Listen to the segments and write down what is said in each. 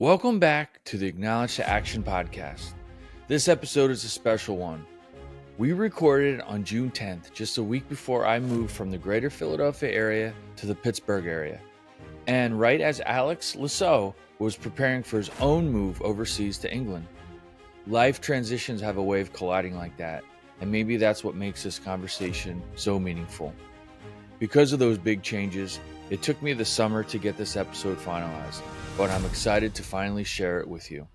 Welcome back to the Acknowledge to Action podcast. This episode is a special one. We recorded it on June 10th, just a week before I moved from the greater Philadelphia area to the Pittsburgh area. And right as Alex Lisot was preparing for his own move overseas to England. Life transitions have a way of colliding like that, and maybe that's what makes this conversation so meaningful. Because of those big changes, it took me the summer to get this episode finalized, but I'm excited to finally share it with you.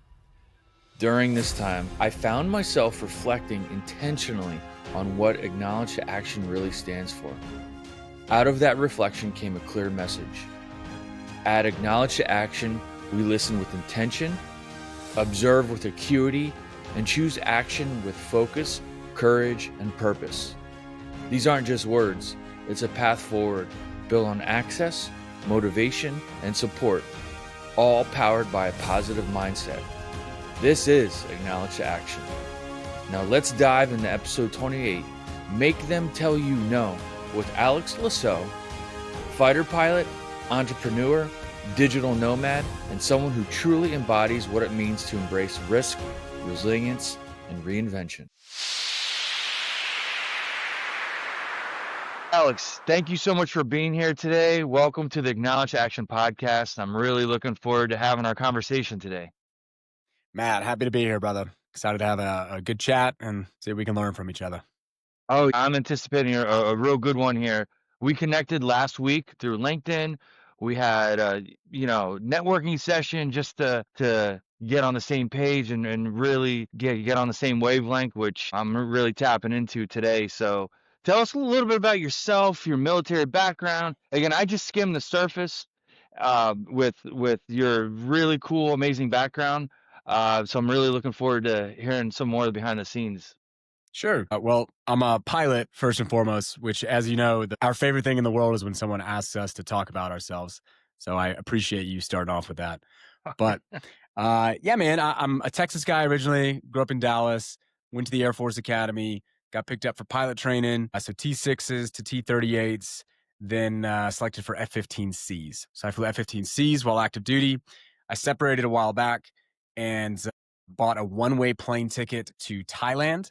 During this time, I found myself reflecting intentionally on what Acknowledge to Action really stands for. Out of that reflection came a clear message. At Acknowledge to Action, we listen with intention, observe with acuity, and choose action with focus, courage, and purpose. These aren't just words. It's a path forward, built on access, motivation, and support, all powered by a positive mindset. This is Acknowledge to Action. Now let's dive into episode 28, Make Them Tell You No, with Alex Lisot, fighter pilot, entrepreneur, digital nomad, and someone who truly embodies what it means to embrace risk, resilience, and reinvention. Alex, thank you so much for being here today. Welcome to the Acknowledge Action podcast. I'm really looking forward to having our conversation today. Matt, happy to be here, brother. Excited to have a good chat and see if we can learn from each other. Oh, I'm anticipating a real good one here. We connected last week through LinkedIn. We had a networking session just to get on the same page and really get on the same wavelength, which I'm really tapping into today. So tell us a little bit about yourself, your military background. Again, I just skimmed the surface with your really cool, amazing background. So I'm really looking forward to hearing some more behind the scenes. Sure. Well, I'm a pilot first and foremost, which, as you know, our favorite thing in the world is when someone asks us to talk about ourselves. So I appreciate you starting off with that. But yeah, man, I'm a Texas guy originally, grew up in Dallas, went to the Air Force Academy, got picked up for pilot training. So T6s to T38s, then selected for F-15Cs. So I flew F-15Cs while active duty. I separated a while back and bought a one-way plane ticket to Thailand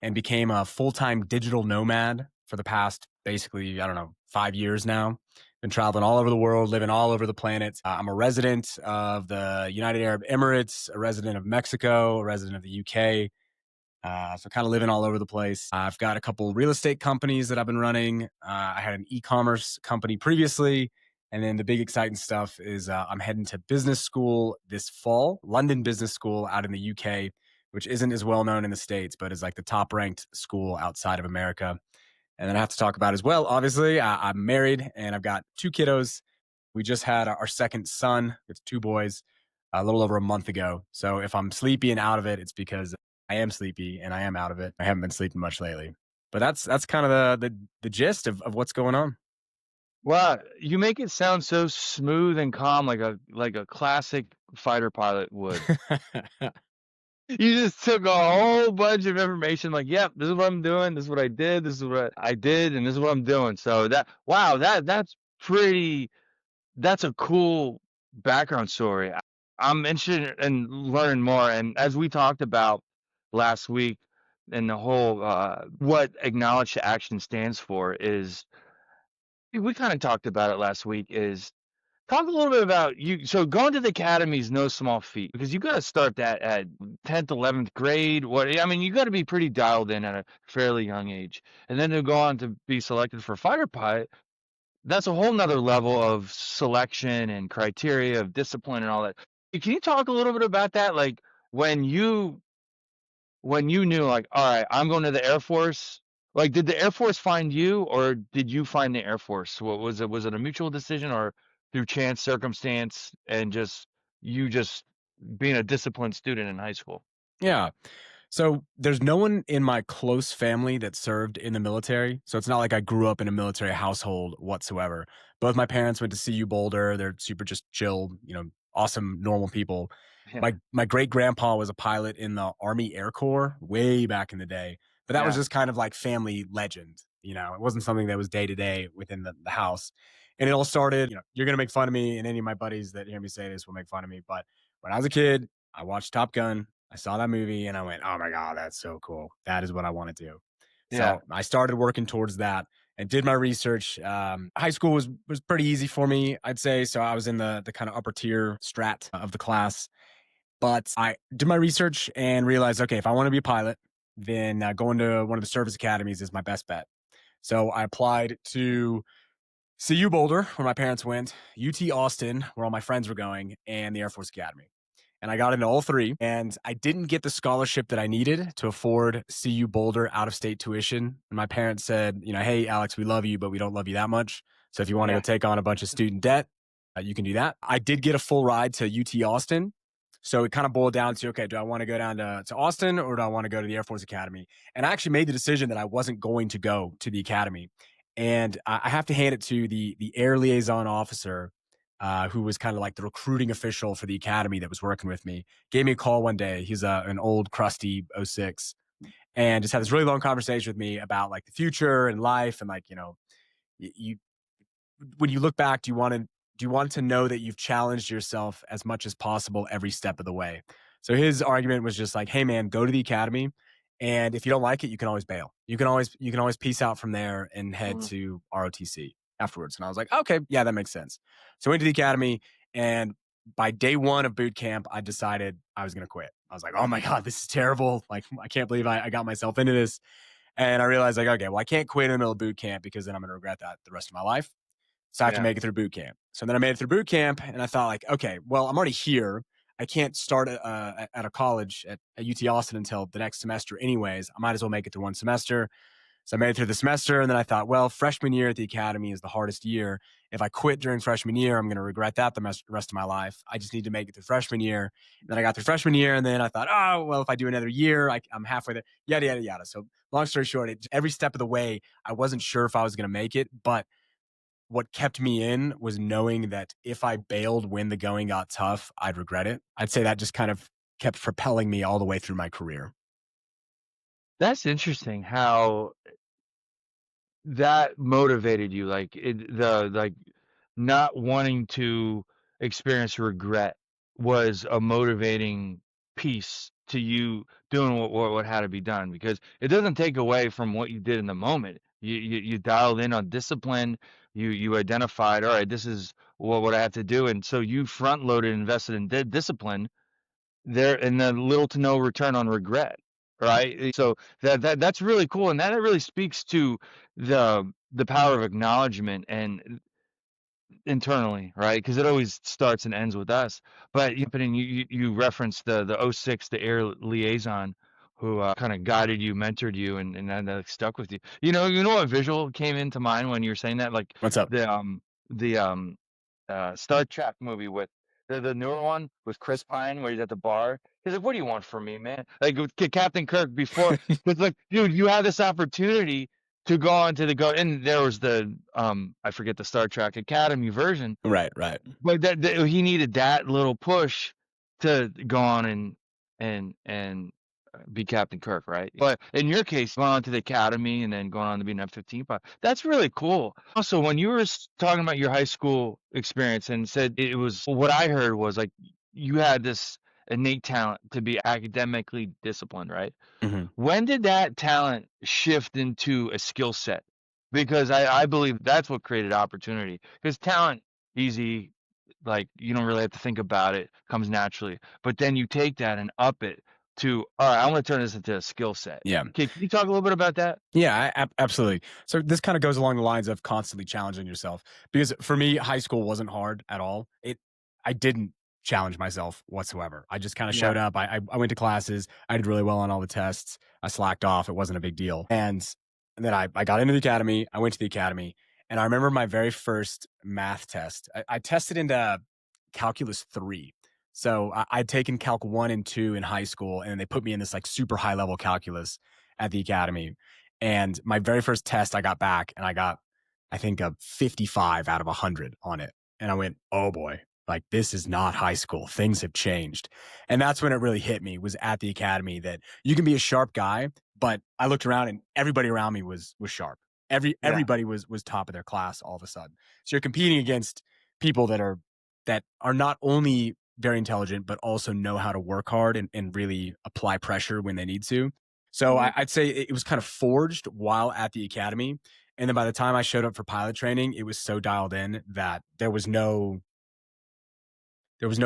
and became a full-time digital nomad for the past, basically, 5 years now. Been traveling all over the world, living all over the planet. I'm a resident of the United Arab Emirates, a resident of Mexico, a resident of the UK. So kind of living all over the place. I've got a couple real estate companies that I've been running. I had an e-commerce company previously. And then the big exciting stuff is I'm heading to business school this fall, London Business School out in the UK, which isn't as well known in the States, but is like the top ranked school outside of America. And then I have to talk about as well, obviously, I'm married and I've got 2 kiddos. We just had our second son with 2 boys a little over a month ago. So if I'm sleepy and out of it, it's because I am sleepy and I am out of it. I haven't been sleeping much lately. But that's kind of the gist of what's going on. Wow, you make it sound so smooth and calm, like a classic fighter pilot would. You just took a whole bunch of information, like, yep, this is what I'm doing, this is what I did, this is what I did, and this is what I'm doing. So that's a cool background story. I'm interested in learning more. And as we talked about last week, and the whole what Acknowledge to Action stands for is we kind of talked about it last week is talk a little bit about you. So going to the academy is no small feat because you got to start that at 10th, 11th grade. You got to be pretty dialed in at a fairly young age. And then to go on to be selected for fighter pilot, that's a whole nother level of selection and criteria of discipline and all that. Can you talk a little bit about that? Like when you knew, like, all right, I'm going to the Air Force. Like, did the Air Force find you, or did you find the Air Force? What was it? Was it a mutual decision, or through chance, circumstance, and just being a disciplined student in high school? Yeah. So there's no one in my close family that served in the military. So it's not like I grew up in a military household whatsoever. Both my parents went to CU Boulder. They're super just chill, awesome, normal people. Yeah, My great grandpa was a pilot in the Army Air Corps way back in the day. But that was yeah. just kind of like family legend. It wasn't something that was day to day within the house. And it all started, you're going to make fun of me, and any of my buddies that hear me say this will make fun of me. But When I was a kid, I watched Top Gun. I saw that movie and I went, oh my God, that's so cool. That is what I want to do. Yeah. So I started working towards that and did my research. High school was pretty easy for me, I'd say. So I was in the kind of upper tier strat of the class. But I did my research and realized, okay, if I want to be a pilot, then going to one of the service academies is my best bet. So I applied to CU Boulder, where my parents went, UT Austin, where all my friends were going, and the Air Force Academy. And I got into all three. And I didn't get the scholarship that I needed to afford CU Boulder out of state tuition. And my parents said, hey, Alex, we love you, but we don't love you that much. So if you want to go Yeah. take on a bunch of student debt, you can do that. I did get a full ride to UT Austin. So it kind of boiled down to, okay, do I want to go down to Austin or do I want to go to the Air Force Academy? And I actually made the decision that I wasn't going to go to the academy. And I have to hand it to the air liaison officer, who was kind of like the recruiting official for the academy that was working with me. Gave me a call one day. He's an old crusty '06, and just had this really long conversation with me about like the future and life, and like you when you look back, do you want to know that you've challenged yourself as much as possible every step of the way? So his argument was just like, hey man, go to the academy. And if you don't like it, you can always bail. You can always peace out from there and head Mm. to ROTC afterwards. And I was like, okay, yeah, that makes sense. So I went to the academy, and by day one of boot camp, I decided I was gonna quit. I was like, oh my God, this is terrible. Like, I can't believe I got myself into this. And I realized like, okay, well, I can't quit in the middle of boot camp because then I'm gonna regret that the rest of my life. So I have to Yeah. make it through boot camp. So then I made it through boot camp, and I thought like, okay, well, I'm already here. I can't start at a college at UT Austin until the next semester, anyways. I might as well make it through one semester. So I made it through the semester, and then I thought, well, freshman year at the academy is the hardest year. If I quit during freshman year, I'm going to regret that the rest of my life. I just need to make it through freshman year. And then I got through freshman year, and then I thought, oh, well, if I do another year, I'm halfway there. Yada yada yada. So long story short, every step of the way, I wasn't sure if I was going to make it, but what kept me in was knowing that if I bailed when the going got tough, I'd regret it. I'd say that just kind of kept propelling me all the way through my career. That's interesting how that motivated you, like, not wanting to experience regret was a motivating piece to you doing what had to be done, because it doesn't take away from what you did in the moment. You dialed in on discipline, you identified, "Alright, this is what I have to do," and so you front loaded and invested in discipline there, and then little to no return on regret, right? So that's really cool, and that really speaks to the power of acknowledgement and internally, right? Because it always starts and ends with us. But you referenced the '06, the air liaison, who kind of guided you, mentored you, and that stuck with you. You know what visual came into mind when you were saying that, like What's up? the Star Trek movie with the newer one with Chris Pine where he's at the bar. He's like, "What do you want from me, man?" Like with Captain Kirk before, it's like, dude, you have this opportunity to go on to the go. And there was the I forget the Star Trek Academy version, Right, right. but that he needed that little push to go on and be Captain Kirk, right? But in your case, going on to the academy and then going on to be an F-15 pilot, that's really cool. Also, when you were talking about your high school experience and said it was what I heard was like you had this innate talent to be academically disciplined, right? Mhm. When did that talent shift into a skill set? Because I believe that's what created opportunity. Because talent, easy, like you don't really have to think about it, comes naturally. But then you take that and up it to, all right, I want to turn this into a skill set. Yeah. Okay, can you talk a little bit about that? Yeah, absolutely. So this kind of goes along the lines of constantly challenging yourself because for me, high school wasn't hard at all. I didn't challenge myself whatsoever. I just kind of Yeah, showed up. I went to classes. I did really well on all the tests. I slacked off. It wasn't a big deal. And then I got into the academy. I went to the academy, and I remember my very first math test. I tested into calculus 3. So I'd taken calc 1 and 2 in high school, and they put me in this like super high level calculus at the academy. And my very first test I got back, and I got, I think, a 55 out of 100 on it. And I went, oh boy, like this is not high school. Things have changed. And that's when it really hit me, was at the academy, that you can be a sharp guy, but I looked around and everybody around me was sharp. yeah, Everybody was top of their class all of a sudden. So you're competing against people that are not only very intelligent, but also know how to work hard and really apply pressure when they need to. So Mhm. I'd say it was kind of forged while at the academy. And then by the time I showed up for pilot training, it was so dialed in that there was no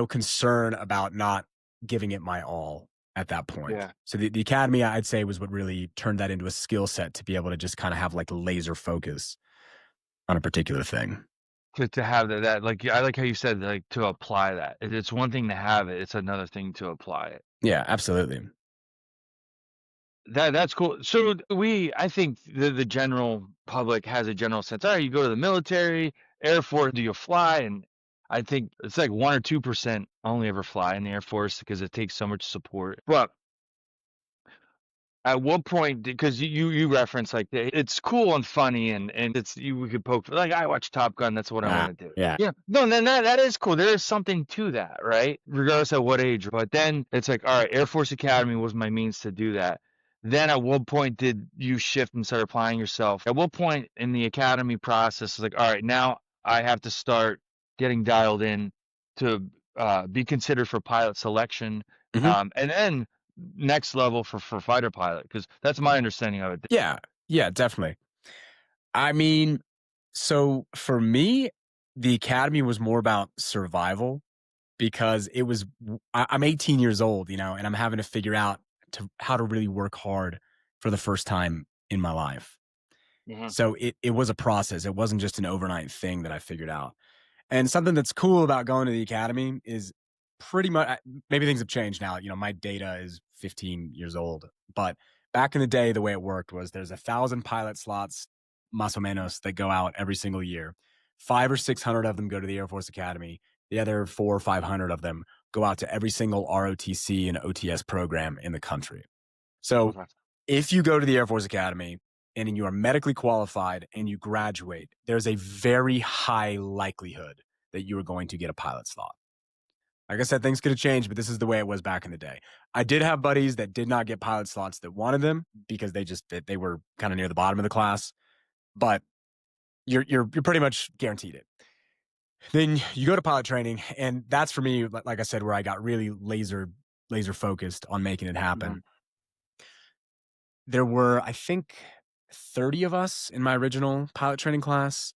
concern about not giving it my all at that point. Yeah. So the academy, I'd say, was what really turned that into a skill set to be able to just kind of have like laser focus on a particular thing. To have that like I like how you said, like, to apply that. It's one thing to have it, it's another thing to apply it. Yeah, absolutely. That's cool. So I think the general public has a general sense, "Alright, you go to the military, Air Force, do you fly?" And I think it's like 1 or 2% only ever fly in the Air Force because it takes so much support. But at what point, because you reference like it's cool and funny and it's you we could poke like I watch Top Gun, that's what I Ah, want to do. yeah. Yeah, no, then that is cool. There is something to that, right? Regardless of what age. But then it's like, all right, Air Force Academy was my means to do that. Then at what point did you shift and start applying yourself? At what point in the academy process is like, all right, now I have to start getting dialed in to be considered for pilot selection, Mhm. and then next level for fighter pilot, because that's my understanding of it. Yeah. Yeah, definitely. I mean, so for me, the academy was more about survival because I'm 18 years old, and I'm having to figure out how to really work hard for the first time in my life. Mhm. So it was a process. It wasn't just an overnight thing that I figured out. And something that's cool about going to the academy is pretty much maybe things have changed now. My data is 15 years old, but back in the day, the way it worked was there's 1,000 pilot slots, más o menos, that go out every single year. 500 or 600 of them go to the Air Force Academy. The other 400 or 500 of them go out to every single ROTC and OTS program in the country. So Okay. if you go to the Air Force Academy and you are medically qualified and you graduate, there's a very high likelihood that you are going to get a pilot slot. Like I said, things could have changed, but this is the way it was back in the day. I did have buddies that did not get pilot slots that wanted them because they were kind of near the bottom of the class, but you're pretty much guaranteed it. Then you go to pilot training, and that's for me, like I said, where I got really laser focused on making it Mhm. happen. There were, I think, 30 of us in my original pilot training class,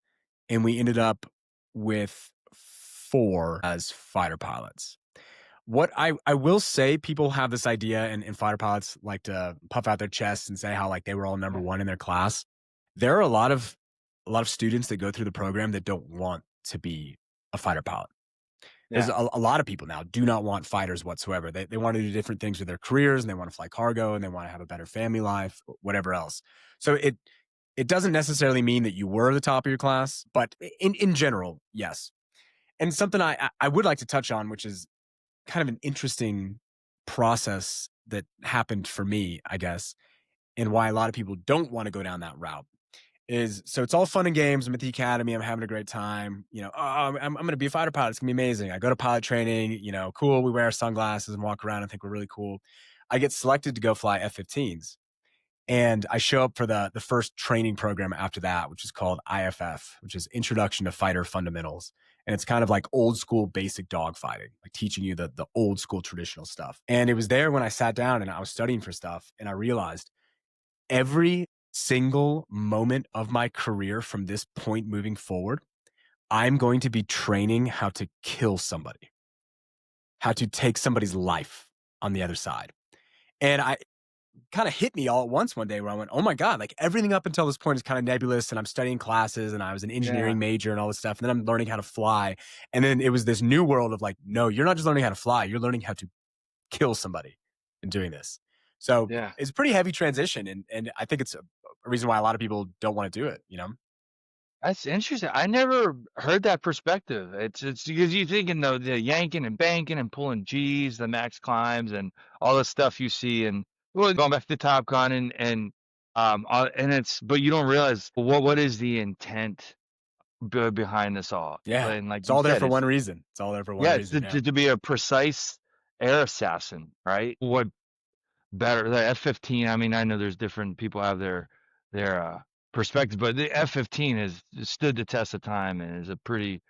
and we ended up with 4 as fighter pilots. What I will say, people have this idea, and fighter pilots like to puff out their chests and say how, like, they were all number 1 in their class. There are a lot of students that go through the program that don't want to be a fighter pilot. There's Yeah. a lot of people now do not want fighters whatsoever. They want to do different things with their careers, and they want to fly cargo, and they want to have a better family life, whatever else. So it doesn't necessarily mean that you were the top of your class, but in general, yes. And something I would like to touch on, which is kind of an interesting process that happened for me, I guess, and why a lot of people don't want to go down that route is, so it's all fun and games. I'm at the academy. I'm having a great time. Oh, I'm going to be a fighter pilot. It's going to be amazing. I go to pilot training, cool. We wear our sunglasses and walk around and think we're really cool. I get selected to go fly F-15s. And I show up for the first training program after that, which is called IFF, which is Introduction to Fighter Fundamentals. And it's kind of like old school basic dogfighting, like teaching you the old school traditional stuff. And it was there when I sat down and I was studying for stuff, and I realized every single moment of my career from this point moving forward, I'm going to be training how to kill somebody, how to take somebody's life on the other side. And I kind of hit me all at once one day where I went, oh my God, like everything up until this point is kind of nebulous. And I'm studying classes and I was an Yeah. engineering major and all this stuff. And then I'm learning how to fly. And then it was this new world of like, no, you're not just learning how to fly, you're learning how to kill somebody in doing this. So Yeah. it's a pretty heavy transition. And I think it's a reason why a lot of people don't want to do it. That's interesting. I never heard that perspective. It's because you thinking the yanking and banking and pulling G's, the max climbs, and all the stuff you see, and well, going back to Top Gun and it's but you don't realize what is the intent behind this all. Yeah. And like It's you all there said, for it's one reason. It's all there for one yeah, it's reason. Yeah. to be a precise air assassin, right? What better the F-15? I mean, I know there's different people have their perspectives, but the F-15 has stood the test of time and is a pretty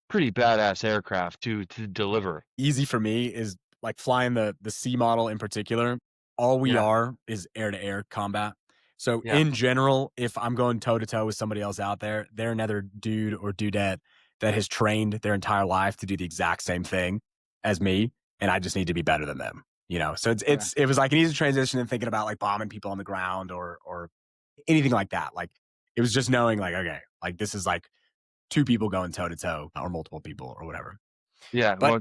pretty badass aircraft to deliver. Easy for me is like flying the C model in particular. All we Yeah, are is air to air combat. So yeah, in general, if I'm going toe to toe with somebody else out there, they're another dude or dudette that has trained their entire life to do the exact same thing as me, and I just need to be better than them. So yeah. it was like an easy transition in thinking about like bombing people on the ground or anything like that. Like it was just knowing like okay, like this is like two people going toe to toe or multiple people or whatever. Yeah, But well,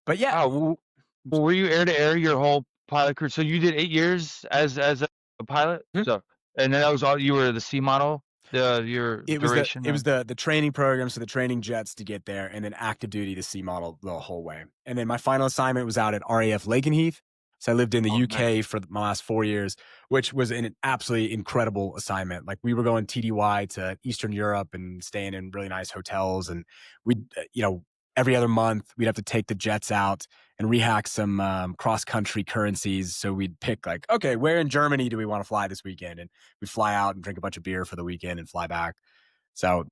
but yeah, wow, well, were you air to air your whole pilot career? So you did 8 years as a pilot? So and then that was all you were the C model, your duration it was there? the training program, so the training jets to get there, and then active duty to C model the whole way. And then my final assignment was out at RAF Lakenheath. So I lived in the Oh, nice. UK for my last 4 years, which was an absolutely incredible assignment. Like we were going TDY to Eastern Europe and staying in really nice hotels, and we, every other month we'd have to take the jets out and rehack some cross country currencies. So we'd pick like, okay, where in Germany do we want to fly this weekend? And we'd fly out and drink a bunch of beer for the weekend and fly back. So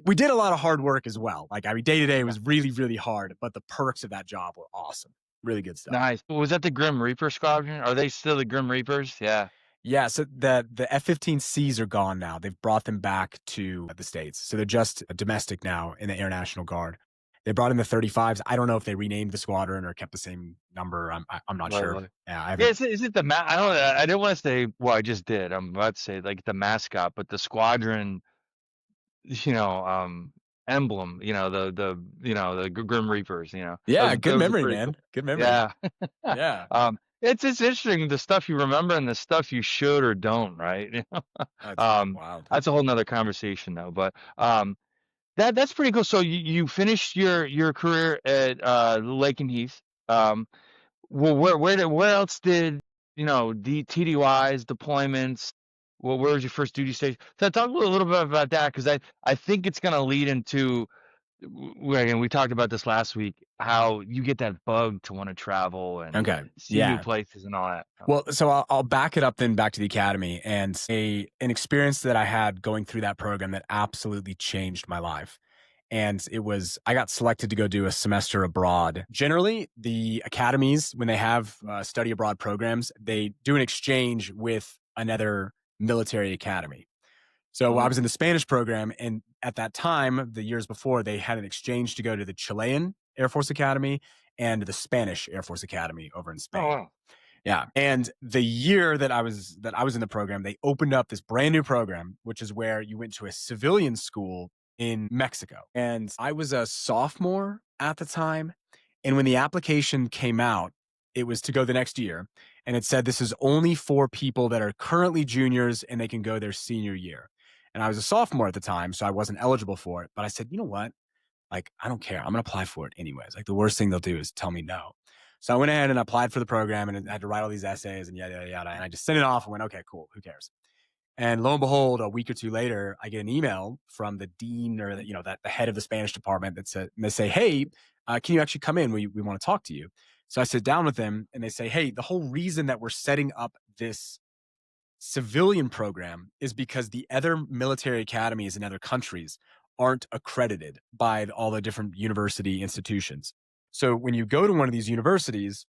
we did a lot of hard work as well. Like I mean, day to day Yeah. was really, really hard, but the perks of that job were awesome. Really good stuff. Nice. Was that the Grim Reaper squadron? Are they still the Grim Reapers? Yeah. Yeah, so the F-15Cs are gone now. They've brought them back to the States. So they're just domestic now in the Air National Guard. They brought in the 35s. I don't know if they renamed the squadron or kept the same number. I'm not Right, sure. right. Yeah, I Yeah, haven't. is it the I don't I didn't wanna say well, I just did. I'm about to say, like, the mascot, but the squadron, you know, emblem, the Grim Reapers, Yeah, good that was a memory, pretty man. cool. Good memory. Yeah. Yeah, It's interesting the stuff you remember and the stuff you should or don't, right? that's Um, wild. that's a whole nother conversation though, but, that's pretty cool. So you finished your career at, Lake and Heath. Um, well, where else did, the TDYs, deployments, well, where was your first duty station? So talk a little bit about that because I think it's gonna lead into again, we talked about this last week, how you get that bug to wanna travel and Okay. see new Yeah. places and all that. Well, so I'll back it up then back to the academy and an experience that I had going through that program that absolutely changed my life. And it was I got selected to go do a semester abroad. Generally, the academies when they have study abroad programs, they do an exchange with another military academy. So I Mhm. was in the Spanish program, and at that time, the years before, they had an exchange to go to the Chilean Air Force Academy and the Spanish Air Force Academy over in Oh, Spain. wow. Yeah. And the year that I was in the program, they opened up this brand new program, which is where you went to a civilian school in Mexico. And I was a sophomore at the time. And when the application came out, it was to go the next year. And it said this is only for people that are currently juniors and they can go their senior year. And I was a sophomore at the time, so I wasn't eligible for it. But I said, you know what? Like, I don't care. I'm going to apply for it anyways. Like, the worst thing they'll do is tell me no. So I went ahead and applied for the program and I had to write all these essays and yada, yada, yada. And I just sent it off and went, okay, cool. Who cares? And lo and behold, a week or two later, I get an email from the dean or the head of the Spanish department that said, and they say, hey, can you actually come in? We want to talk to you. So I sit down with them and they say, hey, the whole reason that we're setting up this civilian program is because the other military academies in other countries aren't accredited by all the different university institutions. So when you go to one of these universities,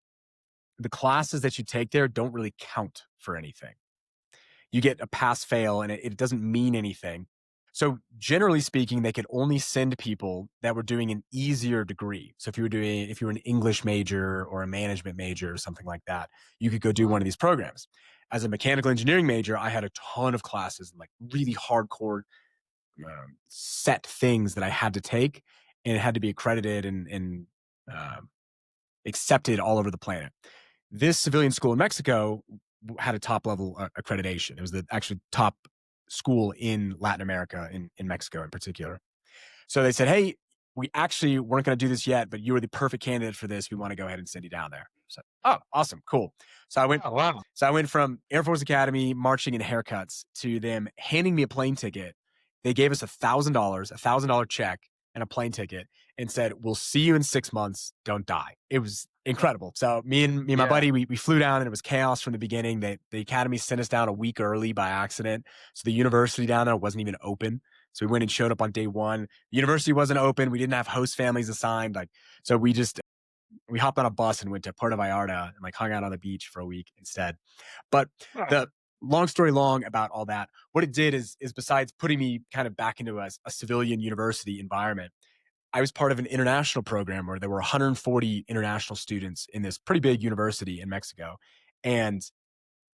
the classes that you take there don't really count for anything. You get a pass fail and it doesn't mean anything. So generally speaking, they could only send people that were doing an easier degree. So if you were an English major or a management major or something like that, you could go do one of these programs. As a mechanical engineering major, I had a ton of classes and like really hardcore set things that I had to take, and it had to be accredited and um, accepted all over the planet. This civilian school in Mexico had a top level accreditation. It was the actually top school in Latin America, in Mexico in particular. So they said, hey, we actually weren't going to do this yet, but you were the perfect candidate for this. We want to go ahead and send you down there. So, oh, awesome, cool. So I went. Oh, wow. So I went from Air Force Academy marching in haircuts to them handing me a plane ticket. They gave us $1,000 check and a plane ticket, and said, "We'll see you in 6 months. Don't die." It was incredible. So me and my Yeah. buddy, we flew down, and it was chaos from the beginning. The academy sent us down a week early by accident, so the university down there wasn't even open. So we went and showed up on day one. The university wasn't open. We didn't have host families assigned. So we hopped on a bus and went to Puerto Vallarta and hung out on the beach for a week instead. But Huh. the long story long about all that, what it did is besides putting me kind of back into a civilian university environment, I was part of an international program where there were 140 international students in this pretty big university in Mexico. And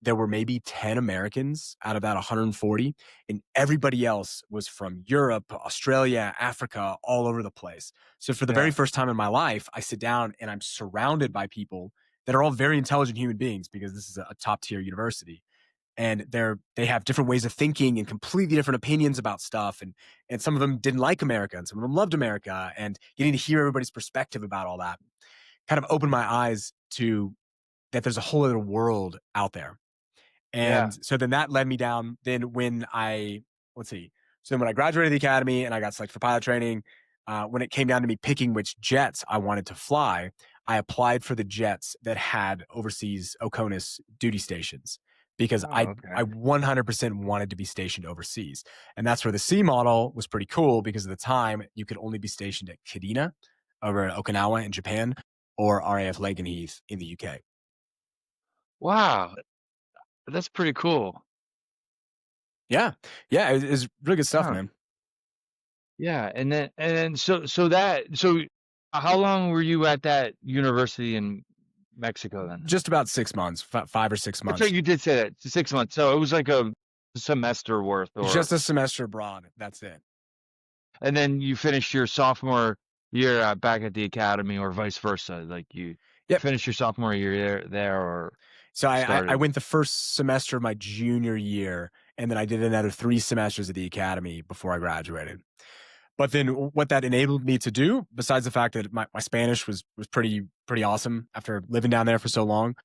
there were maybe 10 Americans out of that 140, and everybody else was from Europe, Australia, Africa, all over the place. So for the very Yeah. first time in my life, I sit down and I'm surrounded by people that are all very intelligent human beings because this is a top tier university. And they have different ways of thinking and completely different opinions about stuff. And some of them didn't like America and some of them loved America. And getting to hear everybody's perspective about all that kind of opened my eyes to that there's a whole other world out there. Yeah. And so then that led me down. Then when I, let's see, so then when I graduated the academy and I got selected for pilot training, when it came down to me picking which jets I wanted to fly, I applied for the jets that had overseas OCONUS duty stations because Oh, I okay. 100% wanted to be stationed overseas. And that's where the C model was pretty cool because at the time you could only be stationed at Kadena over at Okinawa in Japan or RAF Lakenheath in the UK. Wow. That's pretty cool. Yeah. Yeah. It's really good stuff, Huh. man. Yeah. And then so how long were you at that university in Mexico then? Just about 6 months, 5 or 6 That's right, months. you did say that, 6 months. So it was like a semester worth or Just a semester abroad, that's it. and then you finished your sophomore year, back at the academy or vice versa, like you Yep. finished your sophomore year there or So I started went the first semester of my junior year, and then I did another 3 semesters at the academy before I graduated. But then what that enabled me to do, besides the fact that my Spanish was pretty awesome after living down there for so long,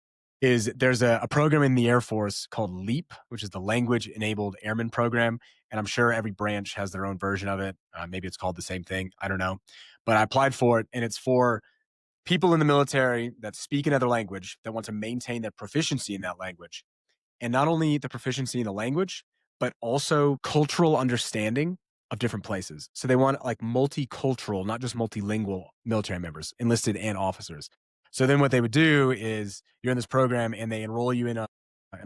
is there's a program in the Air Force called LEAP, which is the Language Enabled Airman Program. And I'm sure every branch has their own version of it. Maybe it's called the same thing. I don't know. But I applied for it, and it's for people in the military that speak another language that want to maintain their proficiency in that language. And not only the proficiency in the language, but also cultural understanding of different places. So they want multicultural, not just multilingual military members, enlisted and officers. So then what they would do is you're in this program and they enroll you in an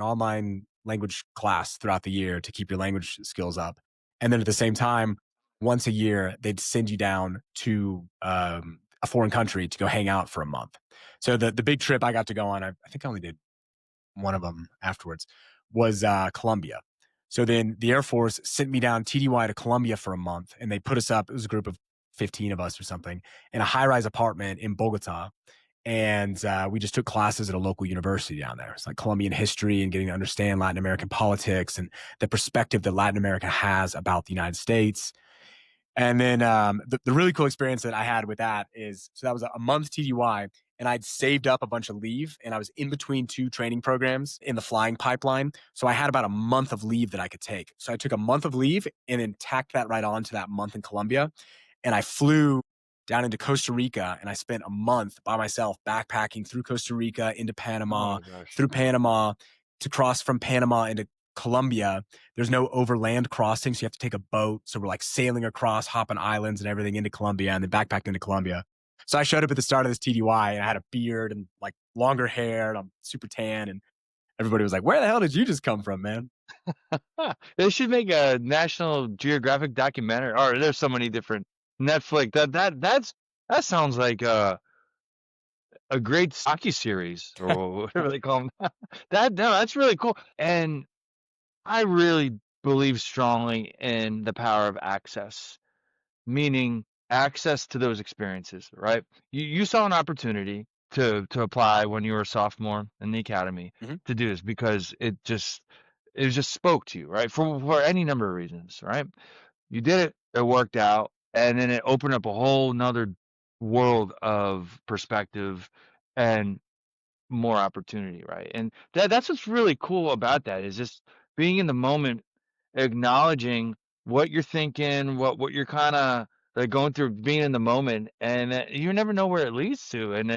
online language class throughout the year to keep your language skills up. And then at the same time, once a year, they'd send you down to a foreign country to go hang out for a month. So the big trip I got to go on, I think I only did one of them afterwards, was Colombia. So then the Air Force sent me down TDY to Colombia for a month, and they put us up. It was a group of 15 of us or something in a high rise apartment in Bogota. And we just took classes at a local university down there. It's like Colombian history and getting to understand Latin American politics and the perspective that Latin America has about the United States. And then the really cool experience that I had with that is so that was a month TDY, and I'd saved up a bunch of leave, and I was in between 2 training programs in the flying pipeline. So I had about a month of leave that I could take. So I took a month of leave and then tacked that right on to that month in Colombia. And I flew down into Costa Rica, and I spent a month by myself backpacking through Costa Rica into oh Panama, my gosh. through Panama to cross from Panama into Colombia. There's no overland crossing, so you have to take a boat. So we're sailing across, hopping islands and everything into Colombia, and then backpacked into Colombia. So I showed up at the start of this TDY, and I had a beard and longer hair, and I'm super tan, and everybody was like, "Where the hell did you just come from, man?" Huh, they should make a National Geographic documentary or there's so many different Netflix that sounds like a great docu-series or whatever they call them. No, that's really cool, and I really believe strongly in the power of access, meaning access to those experiences, right? You saw an opportunity to apply when you were a sophomore in the academy Mhm. to do this because it just spoke to you, right? For any number of reasons, right? You did it, it worked out, and then it opened up a whole 'nother world of perspective and more opportunity, right? And that's what's really cool about that is just being in the moment, acknowledging what you're thinking, what you're kinda, like, going through, being in the moment, and, you never know where it leads to, and then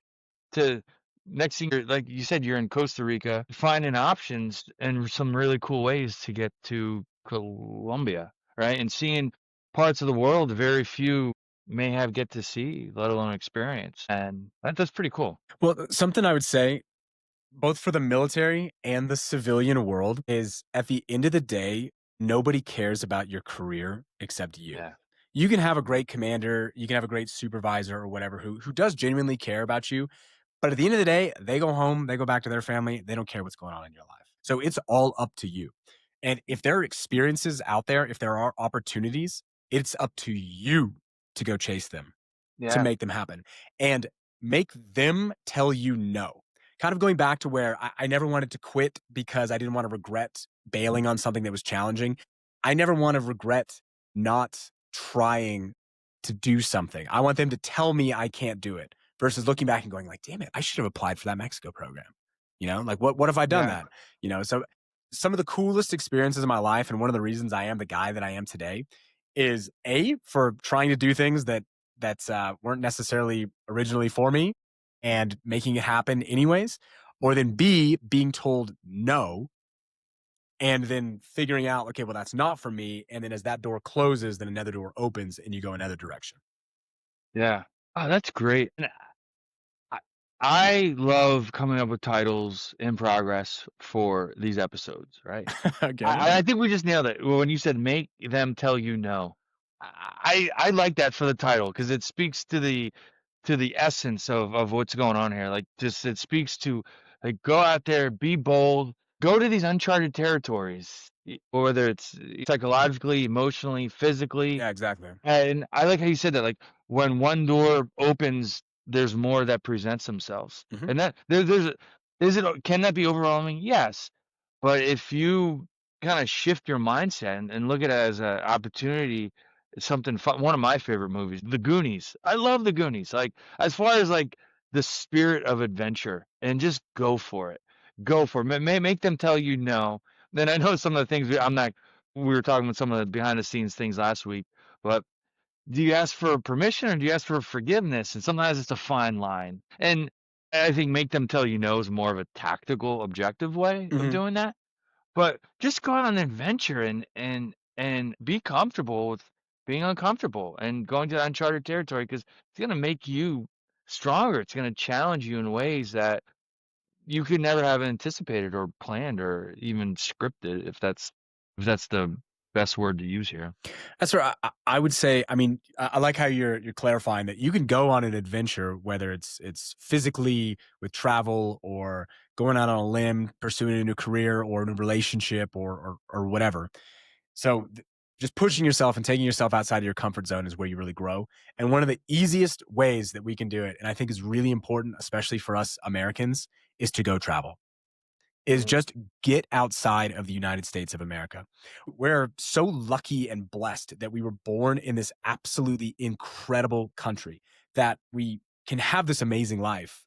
to next thing you're like you said, you're in Costa Rica, finding options and some really cool ways to get to Colombia, right? And seeing parts of the world very few may have get to see, let alone experience, and that's pretty cool. Well, something I would say, both for the military and the civilian world, is at the end of the day, nobody cares about your career except you. Yeah. You can have a great commander, you can have a great supervisor or whatever who does genuinely care about you. But at the end of the day, they go home, they go back to their family, they don't care what's going on in your life. So it's all up to you. And if there are experiences out there, if there are opportunities, it's up to you to go chase them, to Yeah. make them happen, and make them tell you no. Kind of going back to where I never wanted to quit because I didn't want to regret bailing on something that was challenging. I never want to regret not trying to do something. I want them to tell me I can't do it versus looking back and going like, damn it, I should have applied for that Mexico program. Like what have I done Yeah. that? So some of the coolest experiences in my life, and one of the reasons I am the guy that I am today, is A, for trying to do things that weren't necessarily originally for me and making it happen anyways, or then B, being told no and then figuring out, okay, well, that's not for me. And then as that door closes, then another door opens and you go another direction. Yeah. Oh, that's great. And I I love coming up with titles in progress for these episodes, right? Okay. I think we just nailed it. When you said make them tell you no. I like that for the title because it speaks to the essence of what's going on here. Like just it speaks to like go out there, be bold, go to these uncharted territories, whether it's psychologically, emotionally, physically. Yeah, exactly. And I like how you said that, like, when one door opens, there's more that presents themselves. Hmm. And that there's a can that be overwhelming? Yes. But if you kinda shift your mindset and look at it as a opportunity, something fun. One of my favorite movies, The Goonies. I love The Goonies. Like, as far as, like, the spirit of adventure, and just go for it. Go for it. Make them tell you no. Then I know some of the things we were talking about some of the behind the scenes things last week, but do you ask for permission or do you ask for forgiveness? And sometimes it's a fine line. And I think make them tell you no is more of a tactical, objective way of Hmm. doing that. But just go out on an adventure and be comfortable with being uncomfortable and going to uncharted territory because it's gonna make you stronger. It's gonna challenge you in ways that you could never have anticipated or planned or even scripted, if that's the best word to use here. That's where I would say. I mean, I like how you're clarifying that you can go on an adventure, whether it's physically with travel or going out on a limb, pursuing a new career or a new relationship or whatever. So just pushing yourself and taking yourself outside of your comfort zone is where you really grow. And one of the easiest ways that we can do it, and I think is really important, especially for us Americans, is to go travel. Is Mm, just get outside of the United States of America. We're so lucky and blessed that we were born in this absolutely incredible country that we can have this amazing life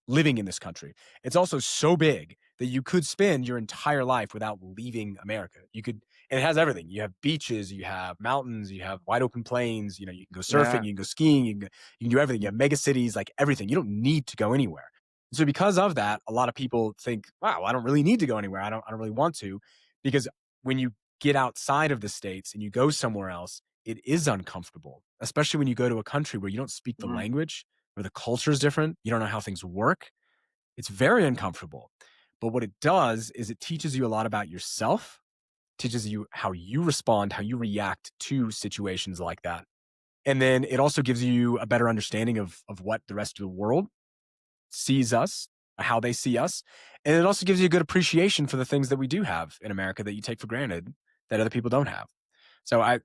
living in this country. It's also so big that you could spend your entire life without leaving America. And it has everything. You have beaches, you have mountains, you have wide open plains. You can go surfing, yeah. you can go skiing, you can do everything. You have mega cities, like everything. You don't need to go anywhere. So because of that, a lot of people think, "Wow, I don't really need to go anywhere. I don't really want to," because when you get outside of the states and you go somewhere else, it is uncomfortable, especially when you go to a country where you don't speak the Mm, language, where the culture is different, you don't know how things work. It's very uncomfortable. But what it does is it teaches you a lot about yourself, teaches you how you respond, how you react to situations like that. And then it also gives you a better understanding of what the rest of the world sees us, how they see us. And it also gives you a good appreciation for the things that we do have in America that you take for granted that other people don't have. So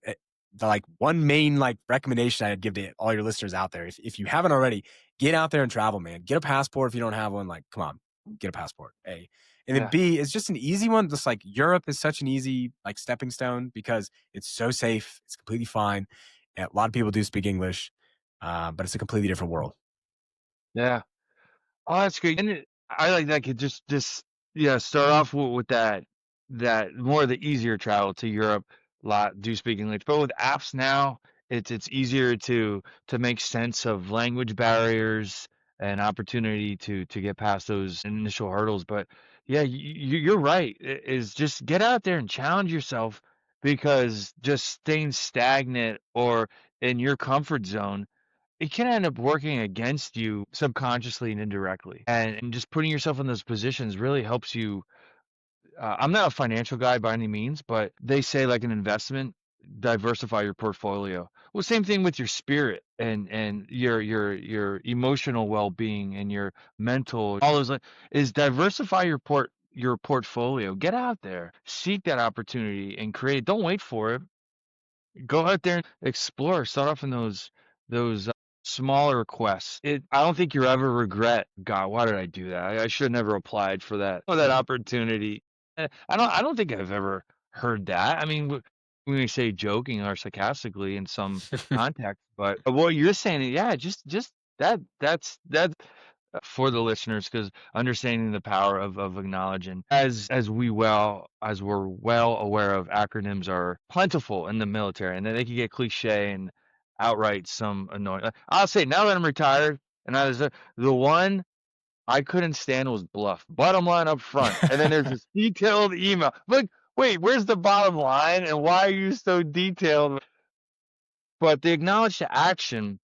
the like one main like recommendation I'd give to all your listeners out there, if you haven't already, get out there and travel, man. Get a passport if you don't have one. Like, come on, get a passport. A, and then yeah. B is just an easy one. Just like Europe is such an easy like stepping stone because it's so safe. It's completely fine. And a lot of people do speak English, but it's a completely different world. Yeah. Oh, that's great. And I like that could just yeah, start off with that more of the easier travel to Europe. Lot do speak English, but with apps now, it's easier to make sense of language barriers and opportunity to get past those initial hurdles. But yeah, you're right. Is just get out there and challenge yourself because just staying stagnant or in your comfort zone, it can end up working against you subconsciously and indirectly. And just putting yourself in those positions really helps you. I'm not a financial guy by any means, but they say like an investment, diversify your portfolio. Well, same thing with your spirit and your emotional well-being and your mental, all those is diversify your portfolio. Get out there, seek that opportunity and create. Don't wait for it. Go out there and explore. Start off in those smaller quests. I don't think you ever regret, God, why did I do that? I should have never applied for that opportunity. I don't think I've ever heard that. I mean, when we say joking or sarcastically in some context, but what you're saying, yeah, just that's for the listeners because understanding the power of acknowledging as we're well aware of, acronyms are plentiful in the military and then they can get cliche and outright some annoying. I'll say now that I'm retired and I was the one I couldn't stand was bluff, bottom line up front, and then there's this detailed email like, wait, where's the bottom line and why are you so detailed? But the acknowledge to action,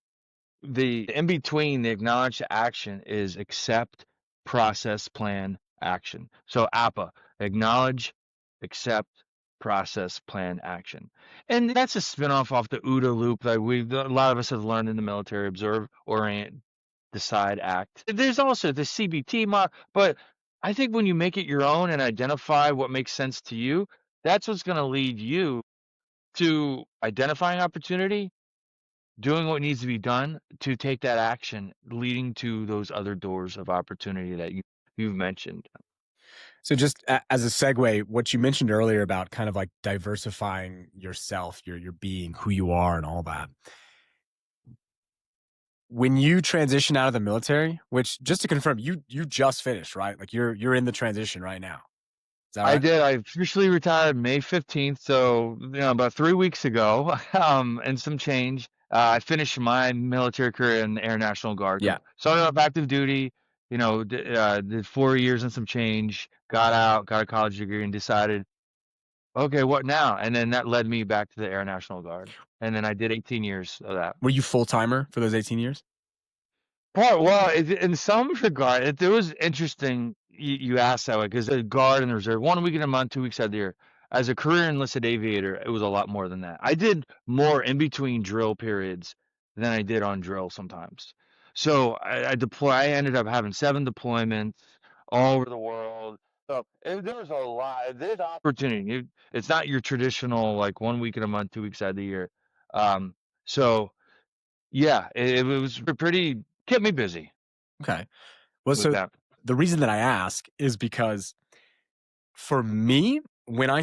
the in between the acknowledge to action is accept, process, plan, action. So APA, acknowledge, accept, process, plan, action. And that's a spin-off off the OODA loop that a lot of us have learned in the military: observe, orient, decide, act. There's also the CBT model, but I think when you make it your own and identify what makes sense to you, that's what's going to lead you to identifying opportunity, doing what needs to be done to take that action, leading to those other doors of opportunity that you've mentioned. So just as a segue, what you mentioned earlier about kind of like diversifying yourself, your being, who you are and all that. When you transition out of the military, which just to confirm, you just finished, right? Like you're in the transition right now. Is that I right? did. I officially retired May 15th, so about 3 weeks ago, and some change. I finished my military career in the Air National Guard. Yeah. Started off active duty, did 4 years and some change. Got out, got a college degree, and decided, okay, what now? And then that led me back to the Air National Guard, and then I did 18 years of that. Were you full timer for those 18 years? Well, in some regard, it was interesting you asked that way because the guard and the reserve, 1 week in a month, 2 weeks out of the year. As a career enlisted aviator, it was a lot more than that. I did more in between drill periods than I did on drill sometimes. So I ended up having 7 deployments all over the world. So there was a lot. There's opportunity. It's not your traditional like 1 week in a month, 2 weeks out of the year. Um, so yeah, it was pretty kept me busy Okay. Well, with so that. the reason that I ask is because for me, when I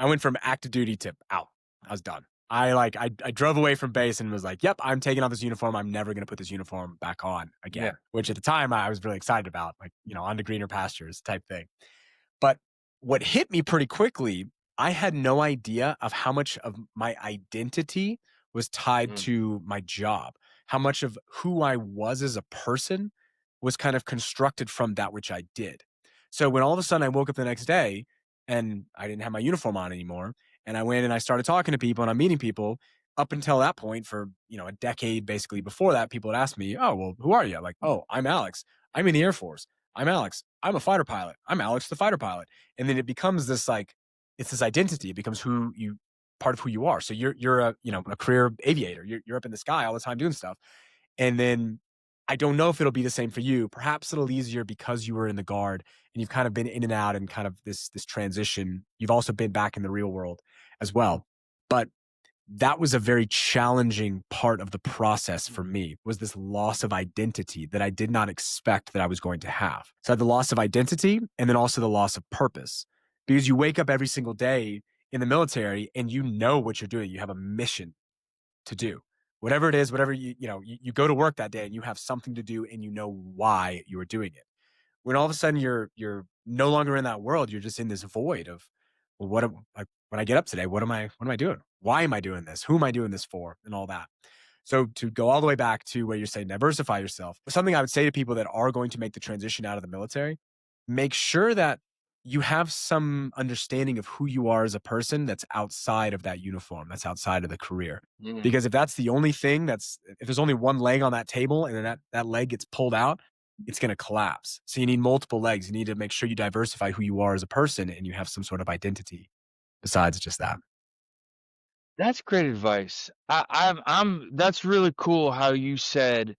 went from active duty to out. I was done. I drove away from base and was like, "Yep, I'm taking off this uniform. I'm never going to put this uniform back on Yeah. again." Which at the time I was really excited about, like on to greener pastures type thing. But what hit me pretty quickly, I had no idea of how much of my identity was tied Mm. to my job. How much of who I was as a person was kind of constructed from that which I did. So when all of a sudden I woke up the next day and I didn't have my uniform on anymore, and I went and I started talking to people and I'm meeting people, up until that point for, a decade basically before that, people had asked me, "Oh, well, who are you?" Like, "Oh, I'm Alex. I'm in the Air Force. I'm Alex. I'm a fighter pilot. I'm Alex the fighter pilot." And then it becomes this it's this identity. It becomes part of who you are. So you're a career aviator. You're up in the sky all the time doing stuff. And then I don't know if it'll be the same for you. Perhaps it'll easier because you were in the guard and you've kind of been in and out and kind of this transition. You've also been back in the real world as well. But that was a very challenging part of the process for me, was this loss of identity that I did not expect that I was going to have. So I had the loss of identity and then also the loss of purpose, because you wake up every single day in the military and you know what you're doing. You have a mission to do. Whatever it is, whatever you go to work that day and you have something to do and you know why you are doing it. When all of a sudden you're no longer in that world, you're just in this void of, well, like when I get up today, what am I doing? Why am I doing this? Who am I doing this for? And all that. So to go all the way back to where you're saying diversify yourself, something I would say to people that are going to make the transition out of the military, make sure that you have some understanding of who you are as a person that's outside of that uniform, that's outside of the career. Mm. Because if that's the only thing if there's only one leg on that table and then that leg gets pulled out, it's going to collapse. So you need multiple legs. You need to make sure you diversify who you are as a person and you have some sort of identity besides just that. That's great advice. That's really cool how you said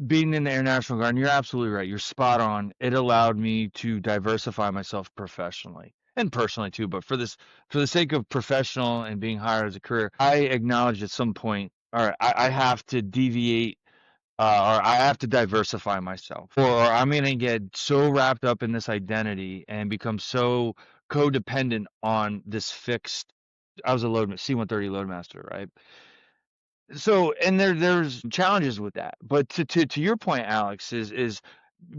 being in the International Guard, and you're absolutely right. You're spot on. It allowed me to diversify myself professionally and personally too. But for the sake of professional and being hired as a career, I acknowledged at some point, all right, I have to deviate, or I have to diversify myself, or I'm gonna get so wrapped up in this identity and become so codependent on this fixed. I was a C-130 loadmaster, right? So, and there's challenges with that. But to your point, Alex, is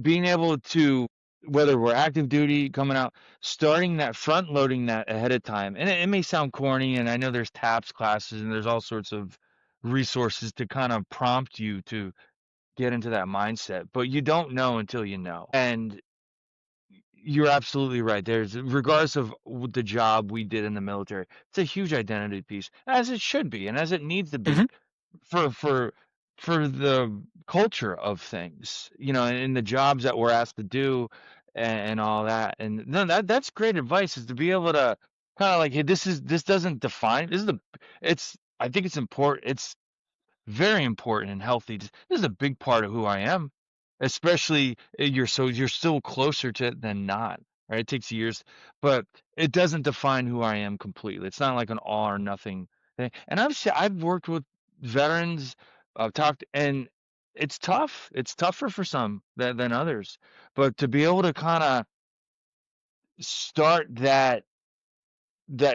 being able to, whether we're active duty coming out, starting that front loading that ahead of time. And it may sound corny, and I know there's TAPS classes and there's all sorts of resources to kind of prompt you to get into that mindset, but you don't know until you know. And you're absolutely right. There's, regardless of the job we did in the military, it's a huge identity piece, as it should be, and as it needs to be Mhm. for for for the culture of things, and the jobs that we're asked to do, and all that. And no, that's great advice, is to be able to kind of like, hey, this doesn't define. This is the it's I think it's important. It's very important and healthy. This is a big part of who I am, especially, you're still closer to it than not, right? It takes years, but it doesn't define who I am completely. It's not like an all or nothing thing. And I've worked with veterans, I've talked, and it's tough. It's tougher for some than others, but to be able to kind of start that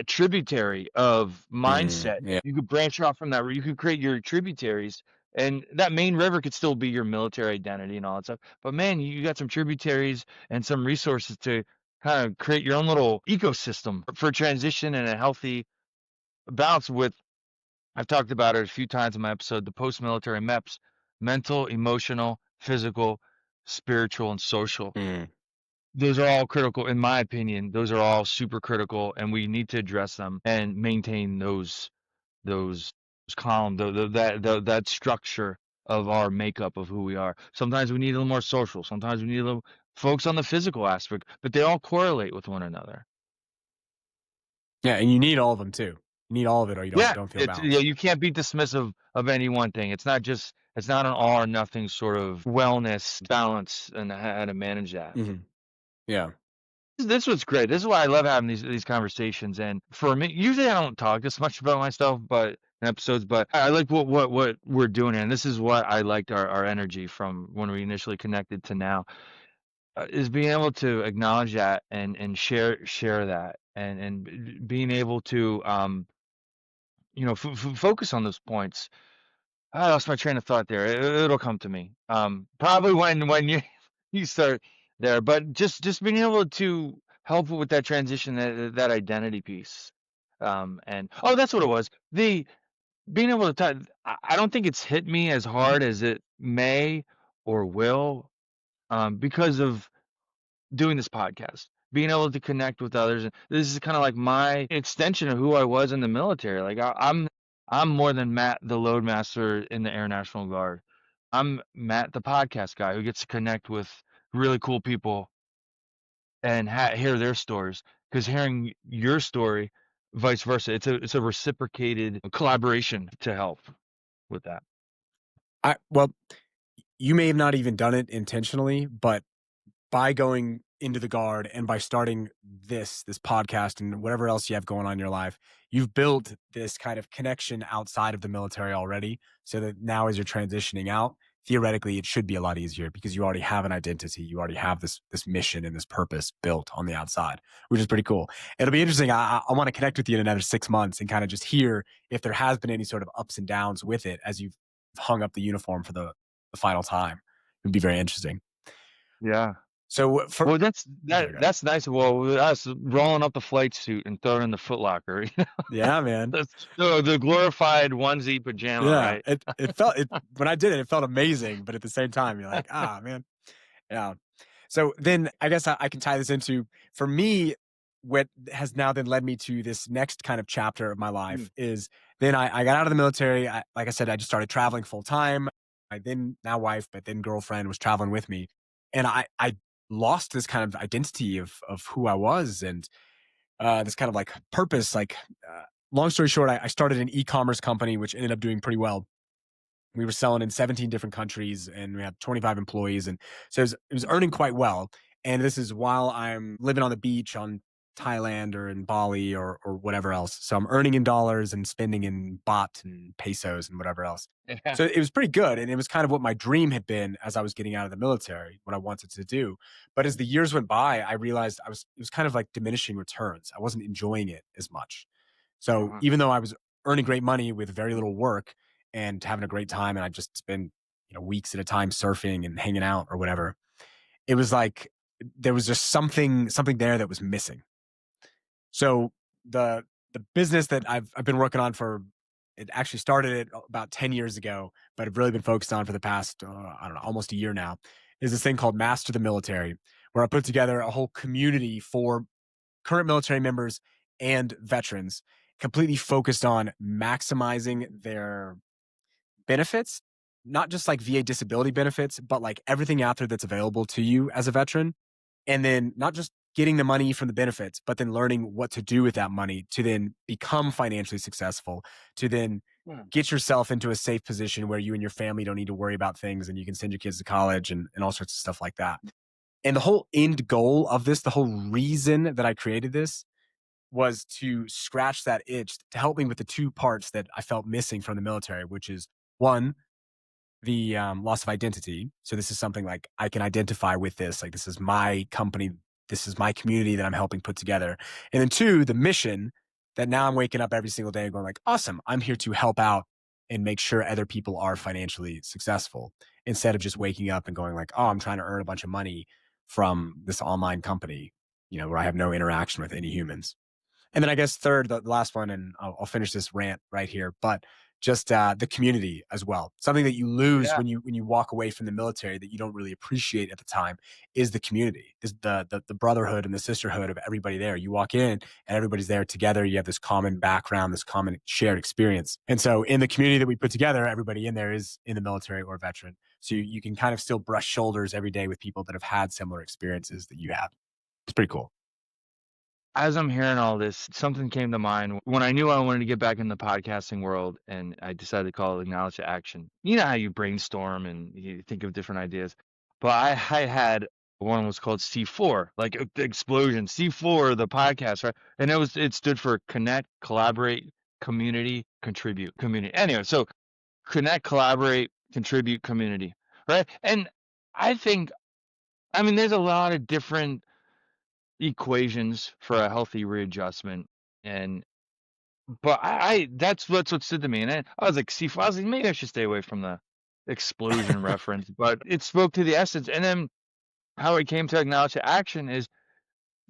tributary of mindset. Yeah. You could branch off from that, you could create your tributaries, and that main river could still be your military identity and all that stuff. But man, you got some tributaries and some resources to kind of create your own little ecosystem for transition and a healthy balance with. I've talked about it a few times in my episode, the post-military MEPS: mental, emotional, physical, spiritual, and social. Mm. Those are all critical, in my opinion. Those are all super critical, and we need to address them and maintain those column that structure of our makeup of who we are. Sometimes we need a little more social. Sometimes we need a little focus on the physical aspect, but they all correlate with one another. Yeah, and you need all of them too. You need all of it or you don't Yeah, don't feel it's yeah. balanced. You can't be dismissive of any one thing. It's not an all or nothing sort of wellness balance, and how to manage that. Mhm. Yeah. This was great. This is why I love having these conversations. And for me, usually I don't talk this much about myself, but in episodes, but I like what we're doing, and this is what I liked, our energy from when we initially connected to now, is being able to acknowledge that and share that, and being able to focus on those points. I lost my train of thought there. It'll come to me. Probably when you you start there, but just being able to help with that transition, that identity piece. And oh, that's what it was. The being able to I don't think it's hit me as hard as it may or will, because of doing this podcast, being able to connect with others. And this is kind of like my extension of who I was in the military. Like, I'm more than Matt, the loadmaster in the Air National Guard. I'm Matt, the podcast guy, who gets to connect with really cool people and hear their stories. Because hearing your story, vice versa, it's a reciprocated collaboration to help with that. Well, you may have not even done it intentionally, but by going into the guard and by starting this podcast and whatever else you have going on in your life, you've built this kind of connection outside of the military already. So that now as you're transitioning out, theoretically it should be a lot easier because you already have an identity. You already have this mission and this purpose built on the outside, which is pretty cool. It'll be interesting. I want to connect with you in another 6 months and kind of just hear if there has been any sort of ups and downs with it as you've hung up the uniform for the final time. It'd be very interesting. Yeah. So for Well, sorry, go ahead. that's nice. Well, with us rolling up the flight suit and throwing in the Foot Locker. Yeah, man. That's the glorified onesie pajama, Yeah, right? it felt it when I did it, it felt amazing, but at the same time, you're like, "Ah, man." Yeah. So then I guess I can tie this into, for me, what has now then led me to this next kind of chapter of my Mm. life is then I got out of the military. Like I said, I just started traveling full time. I then now wife, but then girlfriend was traveling with me. And I lost this kind of identity of who I was and this kind of like purpose. Like, long story short, I started an e-commerce company, which ended up doing pretty well. We were selling in 17 different countries and we had 25 employees. And so it was earning quite well. And this is while I'm living on the beach on Thailand or in Bali or whatever else. So I'm earning in dollars and spending in baht and pesos and whatever else. Yeah. So it was pretty good. And it was kind of what my dream had been as I was getting out of the military, what I wanted to do. But as the years went by, I realized it was kind of like diminishing returns. I wasn't enjoying it as much. So Uh-huh. even though I was earning great money with very little work and having a great time, and I just spend weeks at a time surfing and hanging out or whatever, it was like there was just something there that was missing. So the the business that I've been working on for, it actually started it about 10 years ago, but I've really been focused on for the past I don't know, almost a year now, is this thing called Master the Military, where I put together a whole community for current military members and veterans, completely focused on maximizing their benefits, not just like VA disability benefits, but like everything out there that's available to you as a veteran. And then not just getting the money from the benefits, but then learning what to do with that money to then become financially successful, to then Yeah. get yourself into a safe position where you and your family don't need to worry about things and you can send your kids to college and all sorts of stuff like that. And the whole end goal of this, the whole reason that I created this was to scratch that itch to help me with the two parts that I felt missing from the military, which is one, the loss of identity. So this is something like I can identify with this. Like this is my company, this is my community that I'm helping put together. And then two, the mission that now I'm waking up every single day and going like, awesome, I'm here to help out and make sure other people are financially successful instead of just waking up and going like, oh, I'm trying to earn a bunch of money from this online company, where I have no interaction with any humans. And then I guess third, the last one, and I'll finish this rant right here, but just the community as well. Something that you lose Yeah. when you walk away from the military that you don't really appreciate at the time is the community, is the brotherhood and the sisterhood of everybody there. You walk in and everybody's there together. You have this common background, this common shared experience. And so in the community that we put together, everybody in there is in the military or veteran. So you can kind of still brush shoulders every day with people that have had similar experiences that you have. It's pretty cool. As I'm hearing all this, something came to mind when I knew I wanted to get back in the podcasting world, and I decided to call it Acknowledge to Action. You know how you brainstorm and you think of different ideas, but I had one was called C4, like explosion. C4, the podcast, right? And it stood for Connect, Collaborate, Community, Contribute, Community. Anyway, so connect, collaborate, contribute, community, right? And I think, I mean, there's a lot of different equations for a healthy readjustment. And but that's what stood to me. And then I was like, see, I was like, maybe I should stay away from the explosion reference, but it spoke to the essence. And then how it came to acknowledge the action is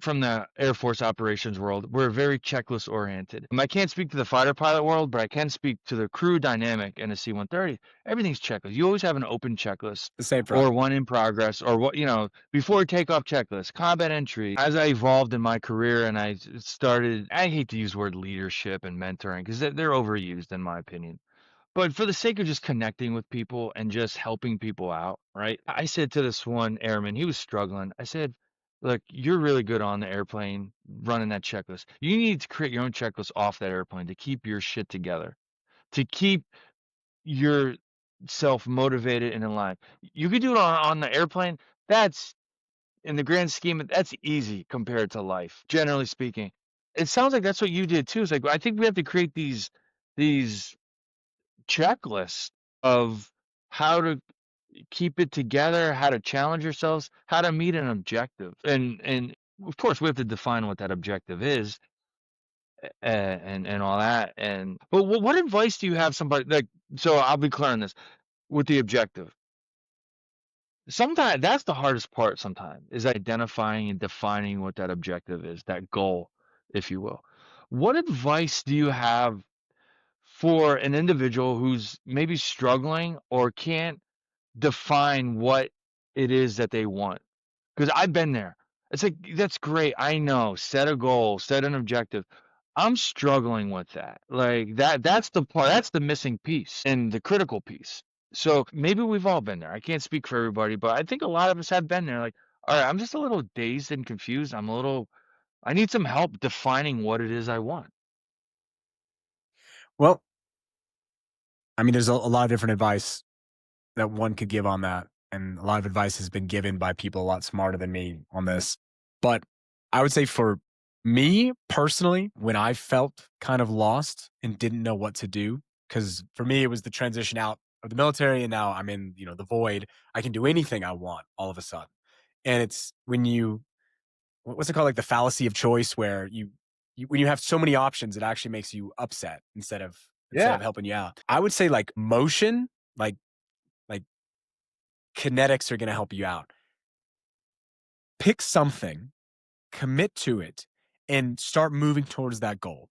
from the Air Force operations world. We're very checklist oriented. I can't speak to the fighter pilot world, but I can speak to the crew dynamic in a C-130. Everything's checklist. You always have an open checklist The same for us. or one in progress or what, before takeoff checklist, combat entry. As I evolved in my career and I started, I hate to use the word leadership and mentoring because they're overused in my opinion. But for the sake of just connecting with people and just helping people out, right? I said to this one airman, he was struggling. I said, look, you're really good on the airplane running that checklist. You need to create your own checklist off that airplane to keep your shit together, to keep yourself motivated and in line. You could do it on the airplane. That's in the grand scheme, that's easy compared to life, generally speaking. It sounds like that's what you did too. It's like I think we have to create these checklist of how to keep it together, how to challenge yourselves, how to meet an objective. And of course we have to define what that objective is and all that. And but what advice do you have somebody like so I'll be clear on this with the objective. Sometimes that's the hardest part sometimes is identifying and defining what that objective is, that goal, if you will. What advice do you have for an individual who's maybe struggling or can't define what it is that they want. 'Cause I've been there. It's like, that's great, I know, set a goal, set an objective. I'm struggling with that. Like, that's the missing piece and the critical piece. So, maybe we've all been there. I can't speak for everybody, but I think a lot of us have been there, like, "Alright, I'm just a little dazed and confused. I need some help defining what it is I want." Well, I mean, there's a lot of different advice that one could give on that. And a lot of advice has been given by people a lot smarter than me on this. But I would say for me personally, when I felt kind of lost and didn't know what to do, because for me, it was the transition out of the military and now I'm in, the void. I can do anything I want all of a sudden. And it's when what's it called? Like the fallacy of choice where when you have so many options, it actually makes you upset instead of Yeah. helping you out. I would say like motion, like kinetics are going to help you out. Pick something, commit to it, and start moving towards that goal.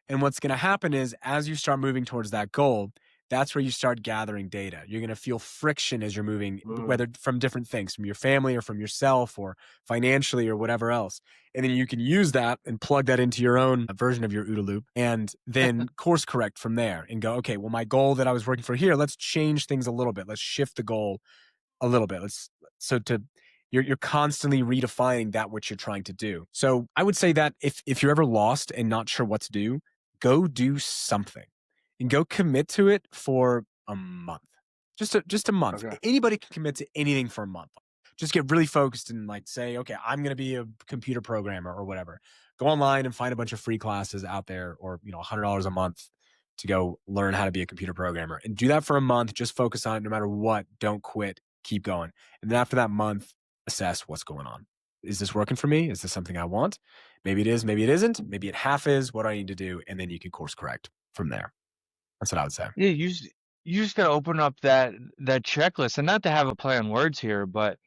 And what's going to happen is as you start moving towards that goal, that's where you start gathering data. You're going to feel friction as you're moving, Mm. whether from different things, from your family or from yourself or financially or whatever else. And then you can use that and plug that into your own version of your OODA loop and then course correct from there and go, okay, well, my goal that I was working for here, let's change things a little bit. Let's shift the goal a little bit. Let's so to you're constantly redefining that which you're trying to do. So I would say that if you're ever lost and not sure what to do, go do something and go commit to it for a month. Just a month. Okay. Anybody can commit to anything for a month. Just get really focused and like say, okay, I'm going to be a computer programmer or whatever. Go online and find a bunch of free classes out there or, $100 a month to go learn how to be a computer programmer and do that for a month. Just focus on it no matter what. Don't quit. Keep going. And then after that month, assess what's going on. Is this working for me? Is this something I want? Maybe it is, maybe it isn't. Maybe it half is. What do I need to do? And then you can course correct from there. That's what I would say. Yeah, you just gotta open up that checklist, and not to have a play on words here, but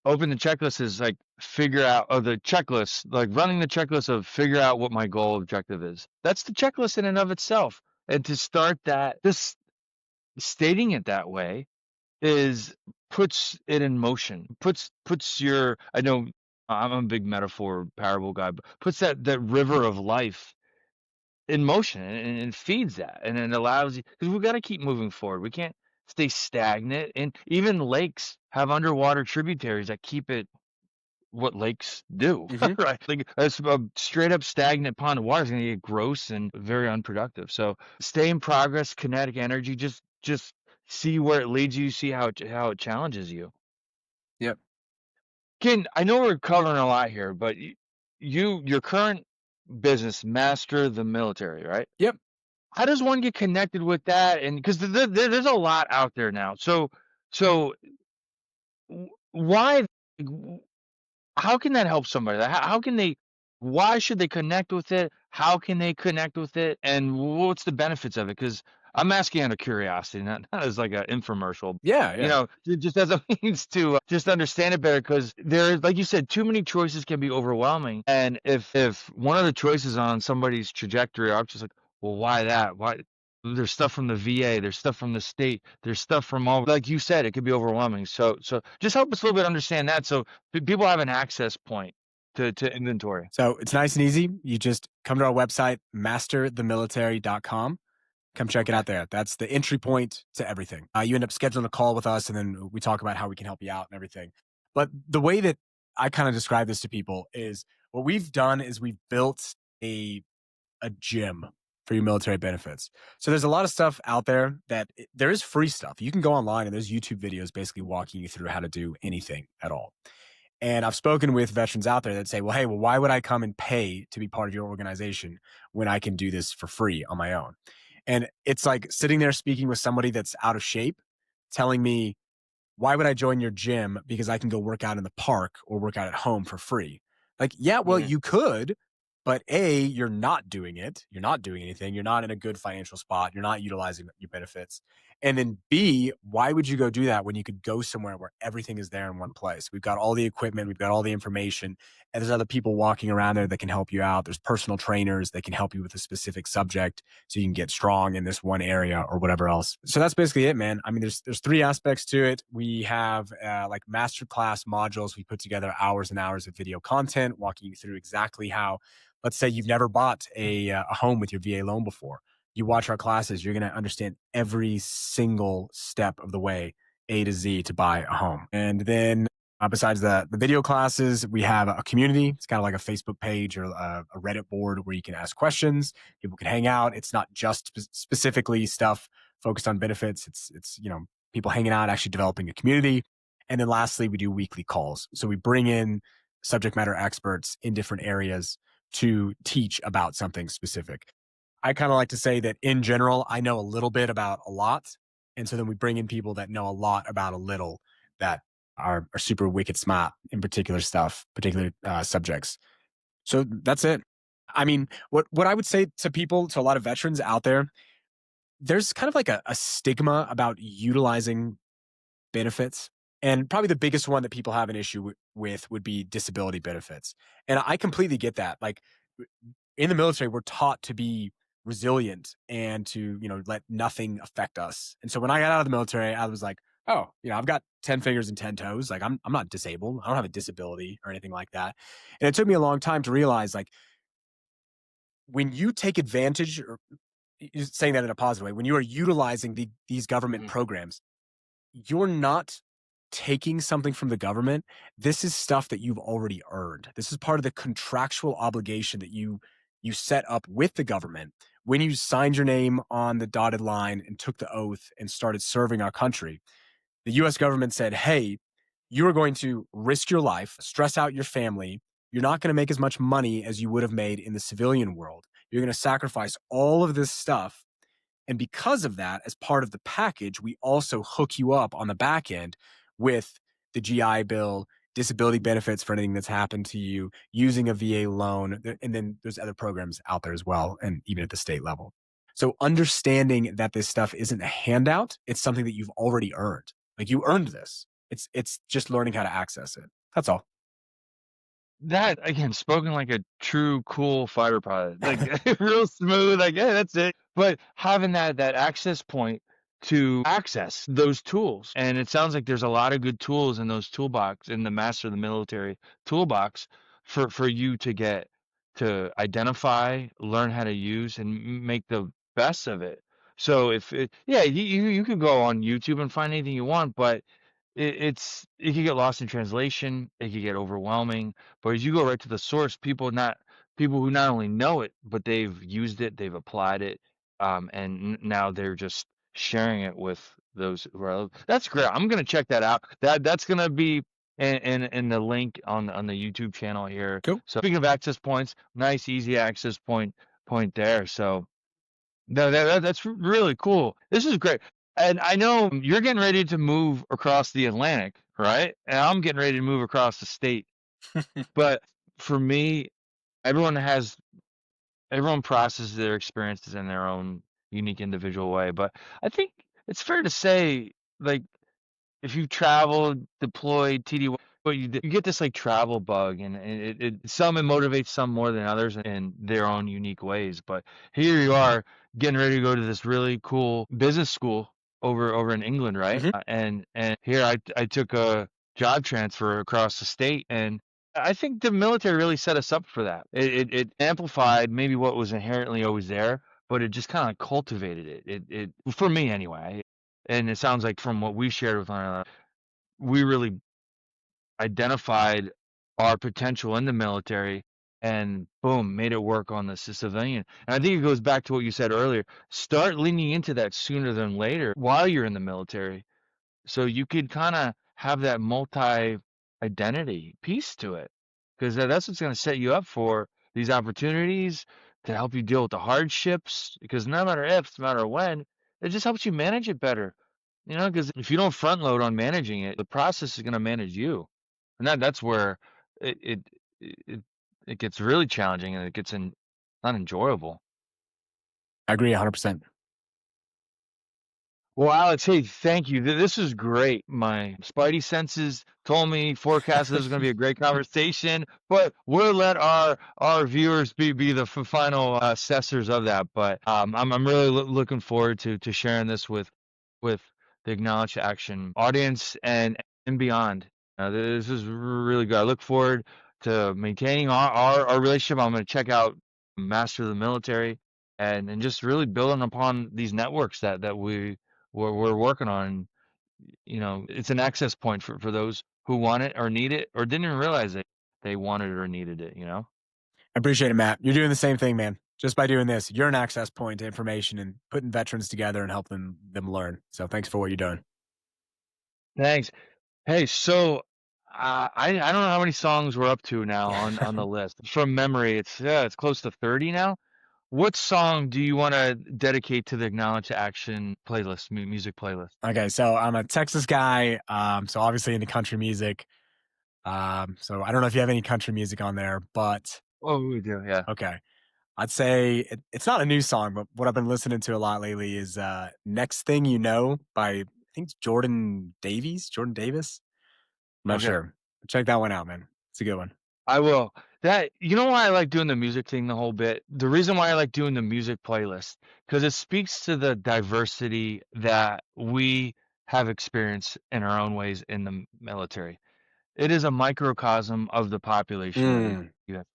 open the checklist is like figure out the checklist, like running the checklist of figure out what my goal objective is. That's the checklist in and of itself. And to start that, just stating it that way is puts it in motion. Puts your I know I'm a big metaphor parable guy, but puts that river of life in motion and feeds that and it allows you because we got to keep moving forward. We can't stay stagnant. And even lakes have underwater tributaries that keep it what lakes do, Mhm. right? Like a straight up stagnant pond of water is going to get gross and very unproductive. So stay in progress, kinetic energy. Just see where it leads you. See how it challenges you. Yep. Ken, I know we're covering a lot here, but your current business, master the military, right? Yep. How does one get connected with that? And because there's a lot out there now. So why? How can that help somebody? How can they why should they connect with it? How can they connect with it? And what's the benefits of it? Because I'm asking out of curiosity, not as like an infomercial. Yeah. Yeah. Just as a means to just understand it better. Because there, like you said, too many choices can be overwhelming. And if one of the choices on somebody's trajectory, I'm just like, well, why that? Why? There's stuff from the VA, there's stuff from the state, there's stuff from all, like you said, it could be overwhelming. So just help us a little bit understand that. So people have an access point to inventory. So it's nice and easy. You just come to our website, masterthemilitary.com. Come check it Okay. out there. That's the entry point to everything. You end up scheduling a call with us, and then we talk about how we can help you out and everything. But the way that I kind of describe this to people is what we've done is we've built a gym for your military benefits. So there's a lot of stuff out there there is free stuff. You can go online and there's YouTube videos basically walking you through how to do anything at all. And I've spoken with veterans out there that say, well, hey, why would I come and pay to be part of your organization when I can do this for free on my own? And it's like sitting there speaking with somebody that's out of shape, telling me, why would I join your gym? Because I can go work out in the park or work out at home for free. Like, yeah, well, Yeah. you could, but A, you're not doing it. You're not doing anything. You're not in a good financial spot. You're not utilizing your benefits. And then B, why would you go do that when you could go somewhere where everything is there in one place? We've got all the equipment, we've got all the information, and there's other people walking around there that can help you out. There's personal trainers that can help you with a specific subject so you can get strong in this one area or whatever else. So that's basically it, man. I mean, there's three aspects to it. We have like masterclass modules. We put together hours and hours of video content walking you through exactly how, let's say you've never bought a home with your VA loan before. You watch our classes, you're going to understand every single step of the way, A to Z, to buy a home. And then besides the video classes, we have a community. It's kind of like a Facebook page or a Reddit board where you can ask questions. People can hang out. It's not just specifically stuff focused on benefits. It's people hanging out, actually developing a community. And then lastly, we do weekly calls. So we bring in subject matter experts in different areas to teach about something specific. I kind of like to say that in general, I know a little bit about a lot. And so then we bring in people that know a lot about a little that are super wicked smart in particular stuff, particular subjects. So that's it. I mean, what I would say to people, to a lot of veterans out there, there's kind of like a stigma about utilizing benefits. And probably the biggest one that people have an issue with would be disability benefits. And I completely get that. Like in the military, we're taught to be resilient and to, let nothing affect us. And so when I got out of the military, I was like, oh, I've got 10 fingers and 10 toes. Like I'm not disabled. I don't have a disability or anything like that. And it took me a long time to realize like when you take advantage or saying that in a positive way, when you are utilizing these government programs, you're not taking something from the government. This is stuff that you've already earned. This is part of the contractual obligation that you set up with the government when you signed your name on the dotted line and took the oath and started serving our country. The US government said, "Hey, you are going to risk your life, stress out your family. You're not going to make as much money as you would have made in the civilian world. You're going to sacrifice all of this stuff, and because of that, as part of the package, we also hook you up on the back end with the GI Bill, disability benefits for anything that's happened to you, using a VA loan. And then there's other programs out there as well, and even at the state level. So understanding that this stuff isn't a handout, it's something that you've already earned. Like you earned this. It's just learning how to access it. That's all. That again, spoken like a true cool fighter pilot, like real smooth, like, yeah, that's it. But having that access point to access those tools, and it sounds like there's a lot of good tools in those toolbox in the master of the military toolbox for you to get to identify, learn how to use, and make the best of it. So if it, yeah, you can go on YouTube and find anything you want, but it could get lost in translation, it could get overwhelming, but as you go right to the source, people who not only know it, but they've used it, they've applied it, and now they're just sharing it with those who are that's great. I'm gonna check that out. That's gonna be in the link on the YouTube channel here. Cool. So speaking of access points, nice easy access point there. So no, that's really cool. This is great. And I know you're getting ready to move across the Atlantic, right? And I'm getting ready to move across the state. But for me, everyone has everyone processes their experiences in their own unique individual way. But I think it's fair to say, like, if you travel, deployed, TDY, but you get this like travel bug, and it motivates some more than others in their own unique ways. But here you are getting ready to go to this really cool business school over in England, right? Mhm. And here I took a job transfer across the state, and I think the military really set us up for that. It amplified maybe what was inherently always there, but it just kind of cultivated it. It for me anyway. And it sounds like from what we shared with one another, we really identified our potential in the military and boom, made it work on the civilian. And I think it goes back to what you said earlier. Start leaning into that sooner than later while you're in the military. So you could kind of have that multi identity piece to it. Because that's what's going to set you up for these opportunities to help you deal with the hardships. Because no matter if, no matter when, it just helps you manage it better. Because if you don't front load on managing it, the process is going to manage you, and that's where it it gets really challenging and it gets not enjoyable. I agree 100%. Well, Alex, hey, thank you. This is great. My spidey senses told me, forecasted this was going to be a great conversation, but we'll let our viewers be the final assessors of that. But I'm really looking forward to sharing this with the Acknowledge Action audience and beyond. This is really good. I look forward to maintaining our relationship. I'm going to check out Master of the Military and just really building upon these networks that we're working on. It's an access point for those who want it or need it or didn't even realize they wanted it or needed it. I appreciate it, Matt. You're doing the same thing, man. Just by doing this, you're an access point to information and putting veterans together and helping them learn. So thanks for what you're doing. Thanks. Hey, so I don't know how many songs we're up to now on the list. From memory, it's close to 30 now. What song do you want to dedicate to the Acknowledge Action playlist, music playlist? Okay, so I'm a Texas guy, so obviously into country music. So I don't know if you have any country music on there, but Oh, we do, yeah. okay. I'd say it's not a new song, but what I've been listening to a lot lately is Next Thing You Know by, I think it's Jordan Davis. I'm not Okay. sure. Check that one out, man. It's a good one. I will. You know why I like doing the music thing the whole bit? The reason why I like doing the music playlist, because it speaks to the diversity that we have experienced in our own ways in the military. It is a microcosm of the population of the US.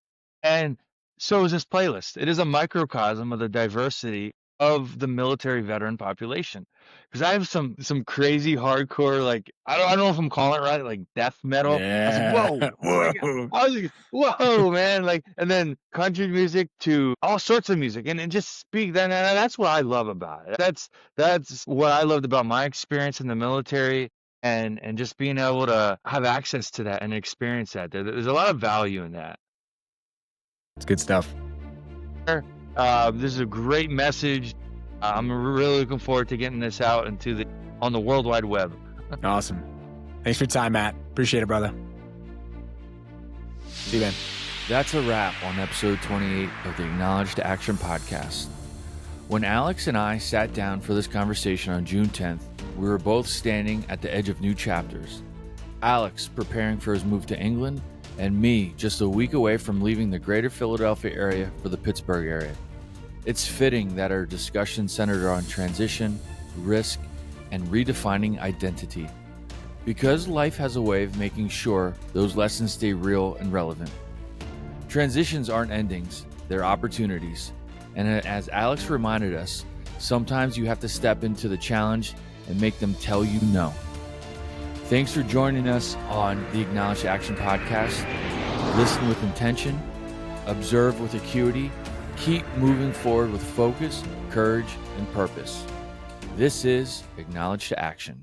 And so is this playlist. It is a microcosm of the diversity of the military veteran population. Because I have some crazy hardcore, like I don't know if I'm calling it right, like death metal. I was like, whoa, oh my God. I was like, whoa, man, like, and then country music to all sorts of music, and just speak. That's what I love about it. That's what I loved about my experience in the military, and just being able to have access to that and experience that. There's a lot of value in that. It's good stuff. This is a great message. I'm really looking forward to getting this out on the World Wide Web. Awesome. Thanks for your time, Matt. Appreciate it, brother. See you, man. That's a wrap on episode 28 of the Acknowledge to Action podcast. When Alex and I sat down for this conversation on June 10th, we were both standing at the edge of new chapters. Alex preparing for his move to England, and me just a week away from leaving the greater Philadelphia area for the Pittsburgh area. It's fitting that our discussion centered on transition, risk, and redefining identity. Because life has a way of making sure those lessons stay real and relevant. Transitions aren't endings, they're opportunities. And as Alex reminded us, sometimes you have to step into the challenge and make them tell you no. Thanks for joining us on the Acknowledge Action podcast. Listen with intention, observe with acuity, keep moving forward with focus, courage, and purpose. This is Acknowledge to Action.